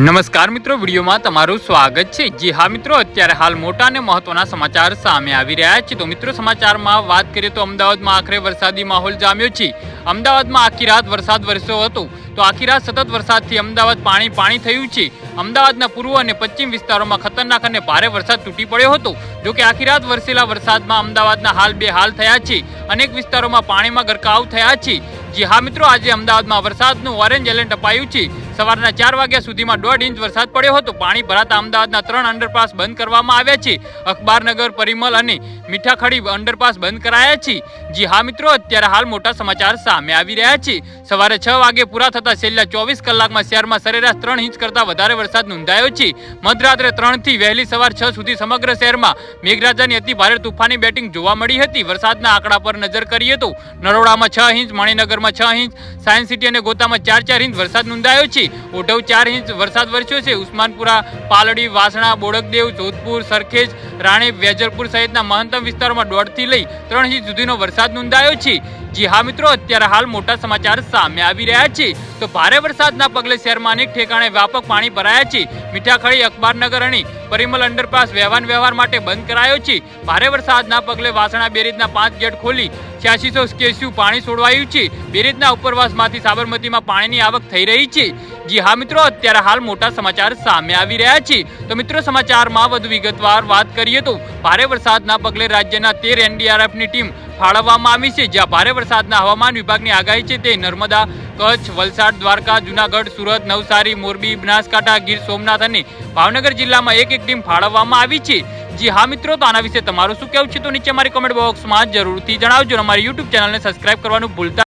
નમસ્કાર મિત્રો, વિડીયોમાં તમારું સ્વાગત છે। જી હા મિત્રો, અત્યારે હાલ મોટા અને મહત્વના સમાચાર સામે આવી રહ્યા છે। તો મિત્રો, સમાચારમાં વાત કરીએ તો અમદાવાદમાં આખરે વરસાદી માહોલ જામ્યો છે। અમદાવાદમાં આખી રાત વરસાદ વરસ્યો હતો। તો આખી રાત સતત વરસાદથી અમદાવાદ પાણી થયું છે। અમદાવાદના પૂર્વ અને પશ્ચિમ વિસ્તારોમાં ખતરનાક અને ભારે વરસાદ તૂટી પડ્યો હતો। જો કે આખી રાત વરસેલા વરસાદમાં અમદાવાદના હાલ બેહાલ થયા છે। અનેક વિસ્તારોમાં પાણીમાં ગરકાવ થયા છે। જી હા મિત્રો, આજે અમદાવાદમાં વરસાદનું ઓરેન્જ એલર્ટ અપાયું છે। સવારના 4 વાગ્યા સુધીમાં 1.5 ઇંચ વરસાદ પડ્યો હતો। પાણી ભરાતા અમદાવાદના 3 અંડરપાસ બંધ કરવામાં આવ્યા છે। અખબારનગર, પરિમલ અને મીઠાખડી અંડરપાસ બંધ કરાયા છે। જી હા મિત્રો, અત્યારે હાલ મોટા સમાચાર સામે આવી રહ્યા છે। સવારે 6 વાગે પૂરા થતા છેલ્લા 24 કલાકમાં શહેરમાં સરેરાશ 3 ઇંચ કરતાં વધારે વરસાદ નોંધાયો છે। મધરાત્રે 3 થી વહેલી સવાર 6 સુધી સમગ્ર શહેરમાં મેઘરાજાની અતિ ભારે તુફાની બેટિંગ જોવા મળી હતી। વરસાદના આંકડા પર નજર કરીએ તો નરોડામાં 6 ઇંચ, મણિનગરમાં 6 ઇંચ, સાયન્સ સિટી અને ગોતામાં 4 ઇંચ વરસાદ નોંધાયો છે। ઓઢવ 4 ઇંચ વરસાદ વરસ્યો છે। ઉસ્માનપુરા, પાલડી, વાસણા, બોડકદેવ, જોધપુર, સરખેજ, રાણીપ, વેજલપુર સહિતના મહત્તમ વિસ્તારોમાં 1.5 થી લઈ 3 ઇંચ સુધીનો વરસાદ નોંધાયો છે। જી હા મિત્રો, અત્યારે હાલ મોટા સમાચાર સામે આવી રહ્યા છે। તો ભારે વરસાદના પગલે શહેરમાં અનેક ઠેકાણે વ્યાપક પાણી ભરાયા છે। મીઠાખડી, અખબારનગર અને પરિમલ અંડરપાસ વ્યવહાર માટે બંધ કરાયો છે। ભારે વરસાદના પગલે વાસણા બેરેજના 5 ગેટ ખોલી 8600 ક્યુસેક પાણી છોડવાયું છે। બેરેજના ઉપરવાસમાંથી સાબરમતીમાં પાણીની આવક થઈ રહી છે। જી હા મિત્રો, અત્યારે હાલ મોટા સમાચાર સામે આવી રહ્યા છે। તો મિત્રો, સમાચારમાં વધુ વિગતવાર વાત કરીએ તો ભારે વરસાદના પગલે રાજ્યના 13 એનડીઆરએફની ટીમ ફાળવવામાં આવી છે। જ્યાં ભારે વરસાદના હવામાન વિભાગની આગાહી છે તે નર્મદા, કચ્છ, વલસાડ, દ્વારકા, જુનાગઢ, સુરત, નવસારી, મોરબી, બનાસકાંઠા, ગીર સોમનાથ અને ભાવનગર જિલ્લામાં એક ટીમ ફાળવવામાં આવી છે। જી હા મિત્રો, તો આના વિશે તમારું શું કહેવું છે તો નીચે મારી કોમેન્ટ બોક્સમાં જરૂરથી જણાવજો। અમારી યુટ્યુબ ચેનલને સબસ્ક્રાઇબ કરવાનું ભૂલતા